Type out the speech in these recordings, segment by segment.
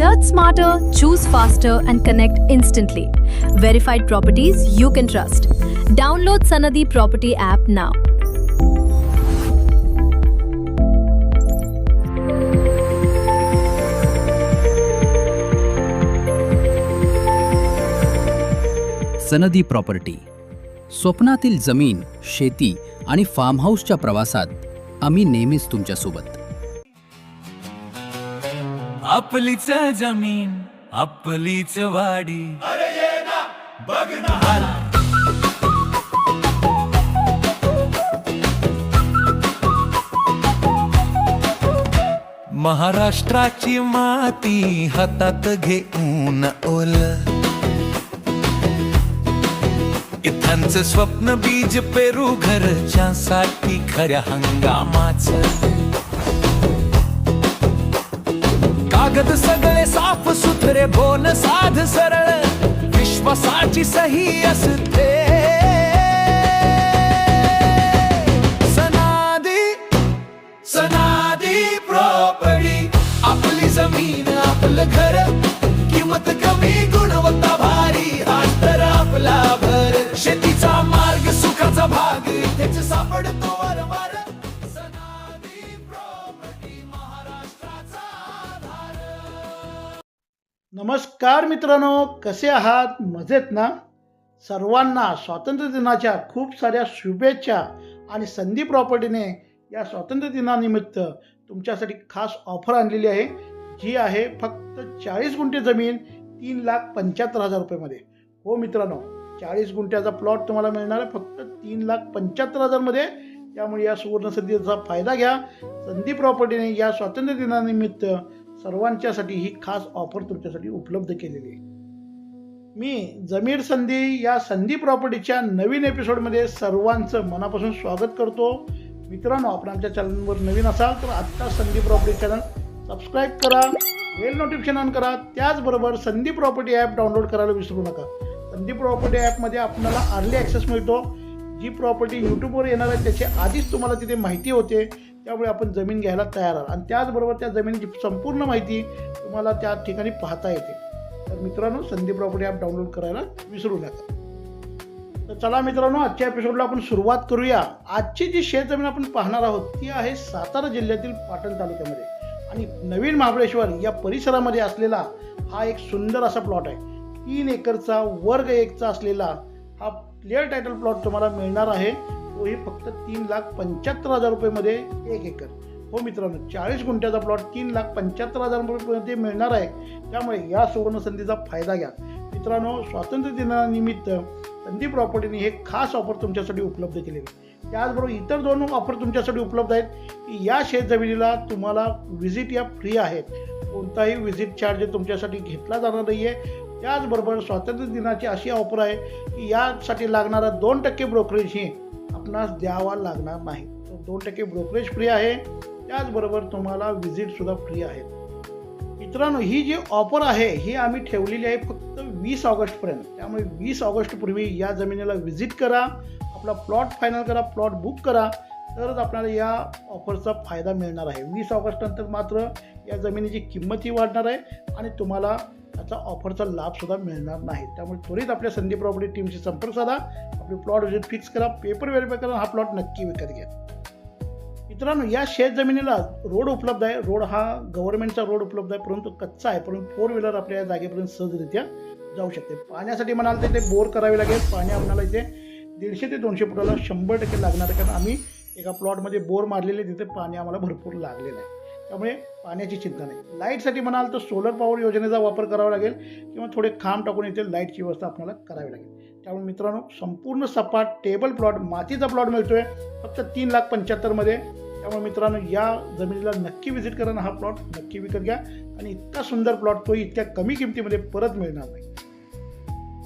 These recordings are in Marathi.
Search smarter, choose faster, and connect instantly. Verified properties you can trust. Download Sanadi Property app now. सनदी प्रॉपर्टी. स्वप्नातील जमीन, शेती आणि फार्म हाऊसच्या प्रवासात आम्ही नेहमीच तुमच्यासोबत. आपलीच जमीन, आपलीच वाडी. अरे ये ना बघ ना. महाराष्ट्राची माती हातात घेऊन ओल, इथांचं स्वप्न बीज पेरू घरच्यासाठी खऱ्या हंगामाचं. कागद सगळे साफ सुथरे, बोल साध सरळ, विश्वासाची सही असते. सनादी सनादी प्रॉपर्टी. आपली जमीन, आपलं घर, किंमत कमी, गुणवत्ता भारी, हाच तर आपला भर. शेतीचा मार्ग, सुखाचा भाग, इथेच सापडतो वारंवार. सनादी प्रॉपर्टी, महाराष्ट्राचा आधार. नमस्कार मित्रांनो, कसे आहात? मजेत ना? सर्वांना स्वातंत्र्य दिनाच्या खूप साऱ्या शुभेच्छा. आणि संधी प्रॉपर्टीने या स्वातंत्र्य दिनानिमित्त तुमच्यासाठी खास ऑफर आणलेली आहे, जी आहे फक्त 40 गुंठे जमीन 3,75,000 रुपयेमध्ये. हो मित्रांनो, 40 गुंठ्याचा प्लॉट तुम्हाला मिळणार आहे फक्त 3,75,000 मध्ये. त्यामुळे या सुवर्ण संधीचा फायदा घ्या. संधी प्रॉपर्टीने या स्वातंत्र्य दिनानिमित्त सर्वांच्यासाठी ही खास ऑफर तुमच्यासाठी उपलब्ध केलेली आहे. मी जमीर संधी या संधी प्रॉपर्टीच्या नवीन एपिसोडमध्ये सर्वांचं मनापासून स्वागत करतो. मित्रांनो, आपण आमच्या चॅनलवर नवीन असाल तर आत्ता संधी प्रॉपर्टी चॅनल सबस्क्राईब करा, बेल नोटिफिकेशन ऑन करा. त्याचबरोबर संधी प्रॉपर्टी ॲप डाउनलोड करायला विसरू नका. संधी प्रॉपर्टी ॲपमध्ये आपल्याला अर्ली ॲक्सेस मिळतो. जी प्रॉपर्टी यूट्यूबवर येणार आहे त्याची आधीच तुम्हाला तिथे माहिती होते, त्यामुळे आपण जमीन घ्यायला तयार आहात. आणि त्याचबरोबर त्या जमिनीची संपूर्ण माहिती तुम्हाला त्या ठिकाणी पाहता येते. तर मित्रांनो, संधी प्रॉपर्टी ॲप डाउनलोड करायला विसरू नका. तर चला मित्रांनो, आजच्या एपिसोडला आपण सुरुवात करूया. आजची जी शेतजमीन आपण पाहणार आहोत ती आहे सातारा जिल्ह्यातील पाटण तालुक्यामध्ये आणि नवीन महाबळेश्वर या परिसरामध्ये असलेला हा एक सुंदर असा प्लॉट आहे. 3 एकरचा वर्ग 1चा असलेला हा क्लिअर टायटल प्लॉट तुम्हाला मिळणार आहे. तोही फक्त 3,75,000 रुपयेमध्ये 1 एकर. हो मित्रांनो, 40 गुंठ्याचा प्लॉट 3,75,000 रुपयेमध्ये मिळणार आहे. त्यामुळे या सुवर्ण संधीचा फायदा घ्या. मित्रांनो, स्वातंत्र्य दिनानिमित्त संधी प्रॉपर्टीने हे खास ऑफर तुमच्यासाठी उपलब्ध केलेली आहे. त्याचबरोबर इतर 2 ऑफर तुमच्यासाठी उपलब्ध आहेत की या शेतजमिनीला तुम्हाला व्हिजिट या फ्री आहेत. कोणताही व्हिजिट चार्ज तुमच्यासाठी घेतला जाणार नाही आहे. त्याचबरोबर स्वातंत्र्य दिनाची अशी ऑफर आहे की यासाठी लागणारा 2% ब्रोकरेजही आपणास द्यावा लागणार नाही. 2% ब्रोकरेज फ्री आहे. त्याचबरोबर तुम्हाला व्हिजिटसुद्धा फ्री आहे. मित्रांनो, ही जी ऑफर आहे ही आम्ही ठेवलेली आहे फक्त 20 ऑगस्टपर्यंत. त्यामुळे 20 ऑगस्टपूर्वी या जमिनीला व्हिजिट करा, आपला प्लॉट फायनल करा, प्लॉट बुक करा, तरच आपल्याला या ऑफरचा फायदा मिळणार आहे. 20 ऑगस्टनंतर मात्र या जमिनीची किंमतही वाढणार आहे आणि तुम्हाला याचा ऑफरचा लाभसुद्धा मिळणार नाही. त्यामुळे त्वरित आपल्या संधी प्रॉपर्टी टीमशी संपर्क साधा, आपले प्लॉट व्हिजिट फिक्स करा, पेपर व्हेरिफाय करा, हा प्लॉट नक्की विकत घ्या. मित्रांनो, या शेत जमिनीला रोड उपलब्ध आहे. रोड हा गव्हर्नमेंटचा रोड उपलब्ध आहे, परंतु कच्चा आहे. परंतु 4 व्हीलर आपल्या या जागेपर्यंत सहजरित्या जाऊ शकते. पाण्यासाठी म्हणाल तर ते बोर करावे लागेल. पाणी आपल्याला इथे 150 ते 200 फुटाला 100% लागणार आहे, कारण आम्ही एका प्लॉटमध्ये बोर मारलेले, तिथे पाणी आम्हाला भरपूर लागलेलं आहे. त्यामुळे पाण्याची चिंता नाही. लाईटसाठी म्हणाल तर सोलर पॉवर योजनेचा वापर करावा लागेल किंवा थोडे खांब टाकून इथे लाईटची व्यवस्था आपल्याला करावी लागेल. त्यामुळे मित्रांनो, संपूर्ण सपाट टेबल प्लॉट, मातीचा प्लॉट मिळतोय फक्त 3,75,000 मध्ये. त्यामुळे मित्रांनो, या जमिनीला नक्की व्हिजिट करा, हा प्लॉट नक्की विकत घ्या. आणि इतका सुंदर प्लॉट तो इतक्या कमी किमतीमध्ये परत मिळणार नाही.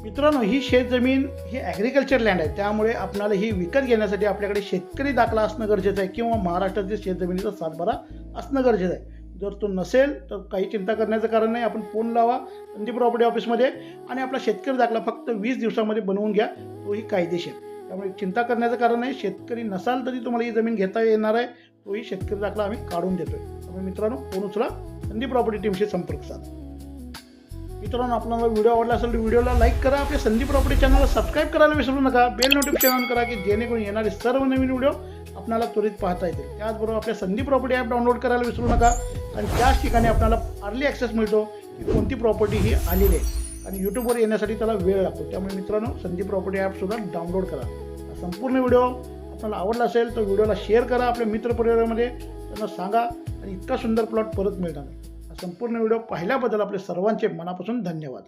मित्रांनो, ही शेतजमीन ही ॲग्रिकल्चर लँड आहे. त्यामुळे आपल्याला ही विकत घेण्यासाठी आपल्याकडे शेतकरी दाखला असणं गरजेचं आहे किंवा महाराष्ट्रातील शेतजमिनीचा सातबारा असणं गरजेचं आहे. जर तो नसेल तर काही चिंता करण्याचं कारण नाही. आपण फोन लावा संधी प्रॉपर्टी ऑफिसमध्ये आणि आपला शेतकरी दाखला फक्त 20 दिवसामध्ये बनवून घ्या, तोही कायदेशीर. त्यामुळे चिंता करण्याचं कारण नाही. शेतकरी नसाल तरी तुम्हाला ही जमीन घेता येणार आहे. तोही शेतकरी दाखला आम्ही काढून देतोय. त्यामुळे मित्रांनो, फोन उचला, संधी प्रॉपर्टी टीमशी संपर्क साधा. मित्रांनो, आपल्याला व्हिडिओ आवडला असेल तर व्हिडिओला लाईक करा, आपल्या संदीप प्रॉपर्टी चॅनलला सबस्क्राईब करायला विसरू नका, बेल नोटिफिकेशन ऑन करा की जेणेकरून येणारे सर्व नवीन व्हिडिओ आपल्याला त्वरित पाहता येतील. त्याचबरोबर आपल्या संदीप प्रॉपर्टी ॲप डाउनलोड करायला विसरू नका, आणि त्याच ठिकाणी आपल्याला अर्ली ॲक्सेस मिळतो की कोणती प्रॉपर्टी ही आलेली आहे, आणि यूट्यूबवर येण्यासाठी त्याला वेळ लागतो. त्यामुळे मित्रांनो, संदीप प्रॉपर्टी ॲपसुद्धा डाउनलोड करा. हा संपूर्ण व्हिडिओ आपल्याला आवडला असेल तर व्हिडिओला शेअर करा आपल्या मित्रपरिवारामध्ये, त्यांना सांगा, आणि इतका सुंदर प्लॉट परत मिळणार नाही. हा संपूर्ण व्हिडिओ पाहिल्याबद्दल आपले सर्वांचे मनापासून धन्यवाद.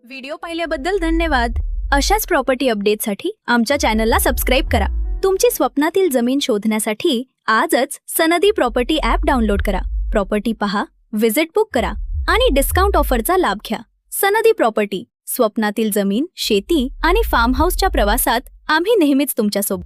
व्हिडिओ पाहिल्याबद्दल धन्यवाद. अशाच प्रॉपर्टी अपडेटसाठी आमच्या चॅनलला सबस्क्राईब करा. तुमची स्वप्नातील जमीन शोधण्यासाठी आजच सनदी प्रॉपर्टी ॲप डाउनलोड करा. प्रॉपर्टी पहा, विजिट बुक करा आणि डिस्काउंट ऑफरचा लाभ घ्या. सनदी प्रॉपर्टी, स्वप्नातील जमीन, शेती आणि फार्म हाऊसच्या प्रवासात आम्ही नेहमीच तुमच्यासोबत.